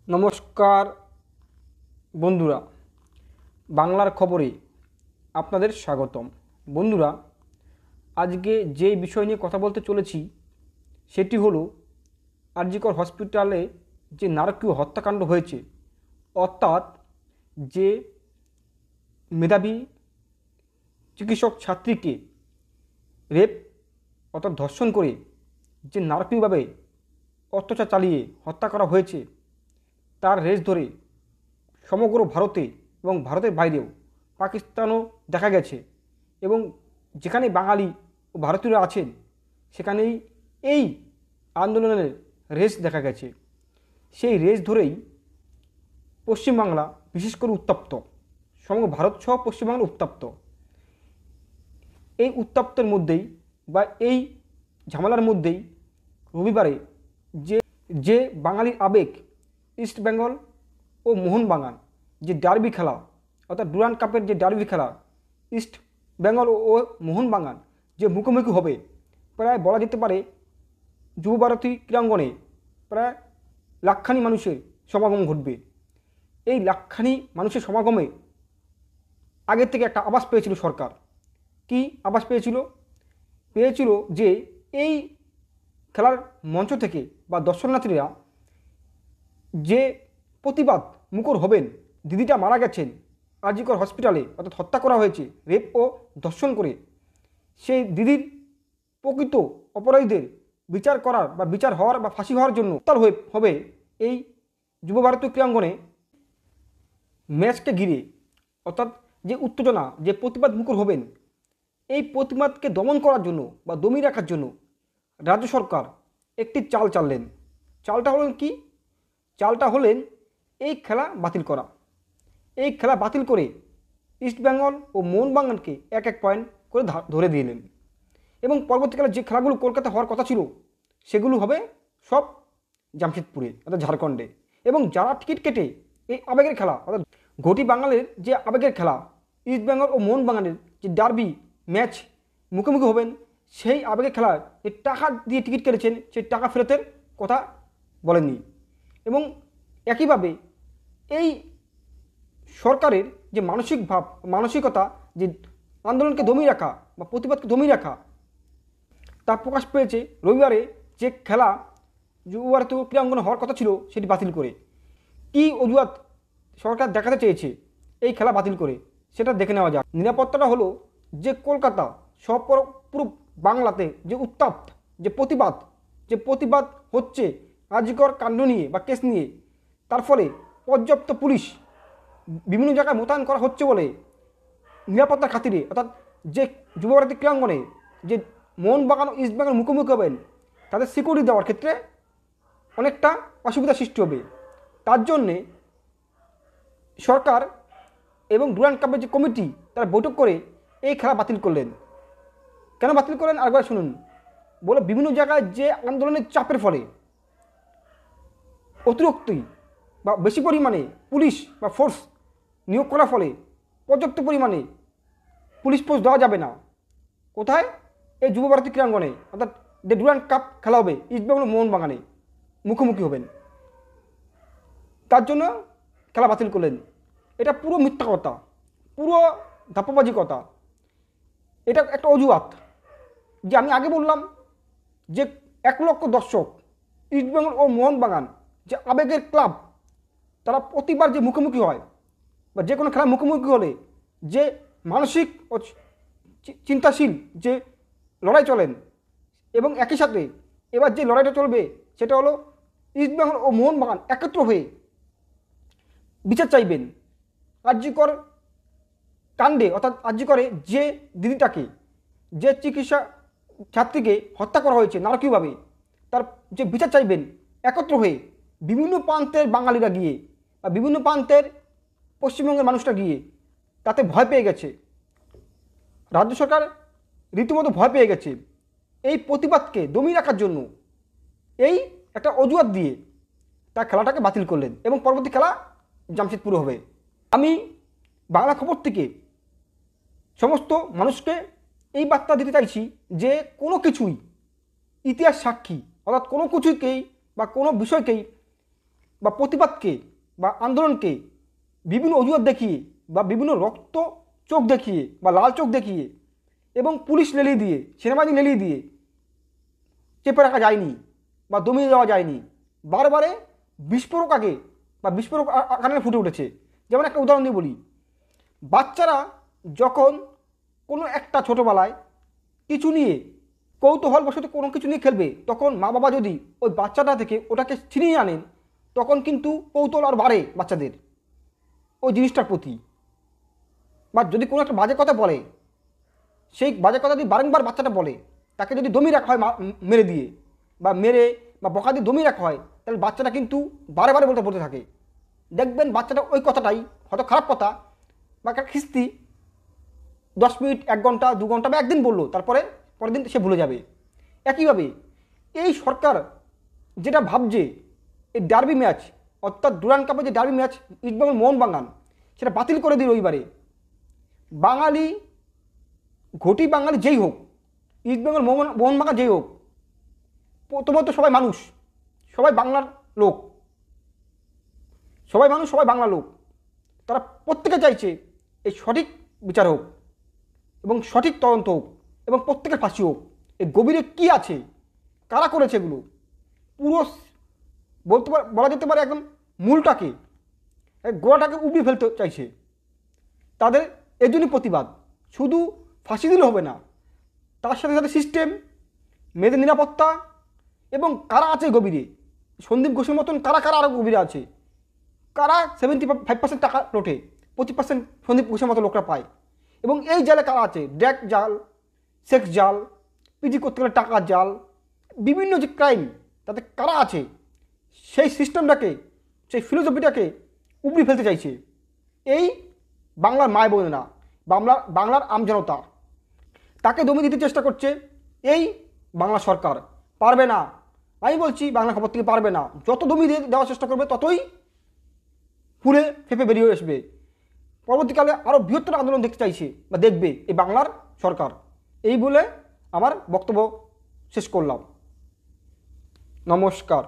নমস্কার বন্ধুরা, বাংলার খবরে আপনাদের স্বাগতম। বন্ধুরা, আজকে যে বিষয় নিয়ে কথা বলতে চলেছি সেটি হলো আর.জি. কর হসপিটালে যে নারকীয় হত্যাকাণ্ড হয়েছে, অর্থাৎ যে মেধাবী চিকিৎসক ছাত্রীকে রেপ অর্থাৎ ধর্ষণ করে যে নারকীয়ভাবে অত্যাচার চালিয়ে হত্যা করা হয়েছে, তার রেশ ধরে সমগ্র ভারতে এবং ভারতের বাইরেও পাকিস্তানও দেখা গেছে এবং যেখানে বাঙালি ও ভারতীয়রা আছেন সেখানেই এই আন্দোলনের রেশ দেখা গেছে। সেই রেশ ধরেই পশ্চিমবাংলা বিশেষ করে উত্তপ্ত, সমগ্র ভারত সহ পশ্চিমবাংলা উত্তপ্ত। এই উত্তপ্তের মধ্যেই বা এই ঝামেলার মধ্যেই রবিবারে যে যে বাঙালির আবেগ ইস্ট বেঙ্গল ও মোহনবাগান যে ডার্বি খেলা, অর্থাৎ ডুরান্ড কাপের যে ডার্বি খেলা, ইস্ট বেঙ্গল ও মোহনবাগান যে মুখোমুখি হবে, প্রায় বলা যেতে পারে যুবভারতী ক্রীড়াঙ্গনে প্রায় লাখখানি মানুষের সমাগম ঘটবে। এই লাখখানি মানুষের সমাগমে আগের থেকে একটা আভাস পেয়েছিল সরকার। কি আভাস পেয়েছিল যে এই খেলার মঞ্চ থেকে বা দর্শনার্থীরা যে প্রতিবাদ মুখর হবেন, দিদিটা মারা গেছেন আর.জি. কর হসপিটালে, অর্থাৎ হত্যা করা হয়েছে রেপ ও ধর্ষণ করে, সেই দিদির প্রকৃত অপরাধীদের বিচার করার বা বিচার হওয়ার বা ফাঁসি হওয়ার জন্য উত্তাল হবে এই যুব ভারতীয় ক্রীড়াঙ্গনে ম্যাচকে ঘিরে। অর্থাৎ যে উত্তেজনা, যে প্রতিবাদ মুখর হবেন, এই প্রতিবাদকে দমন করার জন্য বা দমিয়ে রাখার জন্য রাজ্য সরকার একটি চাল চাললেন। চালটা হলেন কি? চালটা হলেন এই খেলা বাতিল করা। এই খেলা বাতিল করে ইস্ট বেঙ্গল ও মোহনবাগানকে এক এক পয়েন্ট করে ধরে দিলেন এবং পরবর্তীকালে যে খেলাগুলো কলকাতা হওয়ার কথা ছিল সেগুলো হবে সব জামশেদপুরে, অর্থাৎ ঝাড়খণ্ডে। এবং যারা টিকিট কেটে এই আবেগের খেলা, অর্থাৎ ঘটি বাঙালির যে আবেগের খেলা, ইস্ট বেঙ্গল ও মোহনবাগানের যে ডার্বি ম্যাচ মুখোমুখি হবেন, সেই আবেগের খেলার যে টাকা দিয়ে টিকিট কেটেছেন সেই টাকা ফেরতের কথা বলেননি। এবং একইভাবে এই সরকারের যে মানসিকতা, যে আন্দোলনকে দমিয়ে রাখা বা প্রতিবাদকে দমিয়ে রাখা, তা প্রকাশ পেয়েছে রবিবারে যে খেলা যুব ভারতীয় ক্রীড়াঙ্গনে হওয়ার কথা ছিল সেটি বাতিল করে। কী অজুহাত সরকার দেখাতে চেয়েছে এই খেলা বাতিল করে, সেটা দেখে নেওয়া যাক। নিরাপত্তাটা হলো যে কলকাতা সব পুরো বাংলাতে যে উত্তাপ, যে প্রতিবাদ হচ্ছে আর.জি. কর কাণ্ড নিয়ে বা কেস নিয়ে, তার ফলে পর্যাপ্ত পুলিশ বিভিন্ন জায়গায় মোতায়েন করা হচ্ছে বলে নিরাপত্তার খাতিরে, অর্থাৎ যে যুবভারতী ক্রীড়াঙ্গনে যে মোহনবাগান ও ইস্ট বেঙ্গল মুখোমুখি হবেন তাদের সিকিউরিটি দেওয়ার ক্ষেত্রে অনেকটা অসুবিধা সৃষ্টি হবে। তার জন্যে সরকার এবং ডুরান্ড কাপের যে কমিটি তারা বৈঠক করে এই খেলা বাতিল করলেন। কেন বাতিল করলেন আরেকবার শুনুন। বলে বিভিন্ন জায়গায় যে আন্দোলনের চাপের ফলে অতিরিক্তই বা বেশি পরিমাণে পুলিশ বা ফোর্স নিয়োগ করার ফলে পর্যাপ্ত পরিমাণে পুলিশ ফোর্স দেওয়া যাবে না। কোথায়? এই যুব ভারতী ক্রীড়াঙ্গনে, অর্থাৎ যে ডুরান্ড কাপ খেলা হবে ইস্ট বেঙ্গল মোহনবাগানে মুখোমুখি হবেন, তার জন্য খেলা বাতিল করলেন। এটা পুরো মিথ্যা কথা, পুরো ধাপ্পাবাজি কথা। এটা একটা অজুহাত। যে আমি আগে বললাম যে 1 লক্ষ দর্শক ইস্ট বেঙ্গল ও মোহনবাগান যে আবেগের ক্লাব, তারা প্রতিবার যে মুখোমুখি হয় বা যে কোনো খেলা মুখোমুখি হলে যে মানসিক ও চিন্তাশীল যে লড়াই চলেন, এবং একই সাথে এবার যে লড়াইটা চলবে সেটা হলো ইস্ট বেঙ্গল ও মোহনবাগান একত্র হয়ে বিচার চাইবেন আর.জি. কর কাণ্ডে, অর্থাৎ আর.জি. করে যে দিদিটাকে, যে চিকিৎসা ছাত্রীকে হত্যা করা হয়েছে নারকীয়ভাবে, তার যে বিচার চাইবেন একত্র হয়ে বিভিন্ন প্রান্তের বাঙালিরা গিয়ে বা বিভিন্ন প্রান্তের পশ্চিমবঙ্গের মানুষরা গিয়ে তাতে ভয় পেয়ে গেছে। রাজ্য সরকার রীতিমতো ভয় পেয়ে গেছে। এই প্রতিবাদকে দমিয়ে রাখার জন্য এই একটা অজুহাত দিয়ে তার খেলাটাকে বাতিল করলেন এবং পরবর্তী খেলা জামশেদপুরে হবে। আমি বাংলা খবর থেকে সমস্ত মানুষকে এই বার্তা দিতে চাইছি যে কোনো কিছুই ইতিহাস সাক্ষী, অর্থাৎ কোনো কিছুকেই বা কোনো বিষয়কেই বা প্রতিবাদকে বা আন্দোলনকে বিভিন্ন অজুহাত দেখিয়ে বা বিভিন্ন রক্ত চোখ দেখিয়ে বা লাল চোখ দেখিয়ে এবং পুলিশ লেলিয়ে দিয়ে সেনাবাহিনী লেলিয়ে দিয়ে চেপে রাখা যায়নি বা দমিয়ে দেওয়া যায়নি। বারবারে বিস্ফোরক আগে বা বিস্ফোরক আকারে ফুটে উঠেছে। যেমন একটা উদাহরণ দিয়ে বলি, বাচ্চারা যখন কোনো একটা ছোটোবেলায় কিছু নিয়ে কৌতূহলবশত কোনো কিছু নিয়ে খেলবে, তখন মা বাবা যদি ওই বাচ্চাটা থেকে ওটাকে ছিনিয়ে আনেন, তখন কিন্তু কৌতূহল আর বাড়ে বাচ্চাদের ওই জিনিসটার প্রতি। বা যদি কোনো একটা বাজে কথা বলে, সেই বাজে কথা যদি বারংবার বাচ্চাটা বলে, তাকে যদি দমিয়ে রাখা হয় মেরে দিয়ে বা বকা দিয়ে দমিয়ে রাখা হয়, তাহলে বাচ্চাটা কিন্তু বারে বারে বলতে থাকে। দেখবেন বাচ্চাটা ওই কথাটাই, হয়তো খারাপ কথা বা একটা খিস্তি 10 মিনিট, 1 ঘন্টা, 2 ঘন্টা বা একদিন বললো, তারপরে পরের দিন সে ভুলে যাবে। একইভাবে এই সরকার যেটা ভাবছে, এই ডার্বি ম্যাচ অর্থাৎ ডুরান্ড কাপে যে ডার্বি ম্যাচ ইস্টবেঙ্গল মোহনবাগান, সেটা বাতিল করে দিল রবিবারে। বাঙালি, ঘটি বাঙালি যেই হোক, ইস্টবেঙ্গল মোহনবাগান যেই হোক, প্রথমত সবাই মানুষ, সবাই বাংলার লোক, সবাই মানুষ, সবাই বাংলা লোক। তারা প্রত্যেকে চাইছে এই সঠিক বিচার হোক এবং সঠিক তদন্ত হোক এবং প্রত্যেকের ফাঁসি হোক। এই গভীরে কী আছে, কারা করেছে এগুলো, পুরো বলা যেতে পারে একদম মূলটাকে, গোড়াটাকে উবড়ে ফেলতে চাইছে। তাদের এজন্যই প্রতিবাদ। শুধু ফাঁসি দিলে হবে না, তার সাথে সাথে সিস্টেম, মেয়েদের নিরাপত্তা এবং কারা আছে গভীরে, সন্দীপ ঘোষের মতন কারা কারা আরও গভীরে আছে, কারা 75% টাকা লোটে, 25% সন্দীপ ঘোষের মতো লোকরা পায়, এবং এই জালে কারা আছে, ড্রাগ জাল, সেক্স জাল, পিজি করতে গেলে টাকার জাল, বিভিন্ন যে ক্রাইম, তাতে কারা আছে, সেই সিস্টেমটাকে, সেই ফিলোসফিটাকে উপড়ে ফেলতে চাইছে এই বাংলার মায় বোনেরা, বাংলার আমজনতা। তাকে দমিয়ে দিতে চেষ্টা করছে এই বাংলা সরকার। পারবে না, আমি বলছি, বাংলা খবর থেকে পারবে না। যত দমিয়ে দেওয়ার চেষ্টা করবে, ততই ফুলে ফেঁপে বেরিয়ে আসবে। পরবর্তীকালে আরও বৃহত্তর আন্দোলন দেখতে চাইছে বা দেখবে এই বাংলার সরকার। এই বলে আমার বক্তব্য শেষ করলাম। নমস্কার।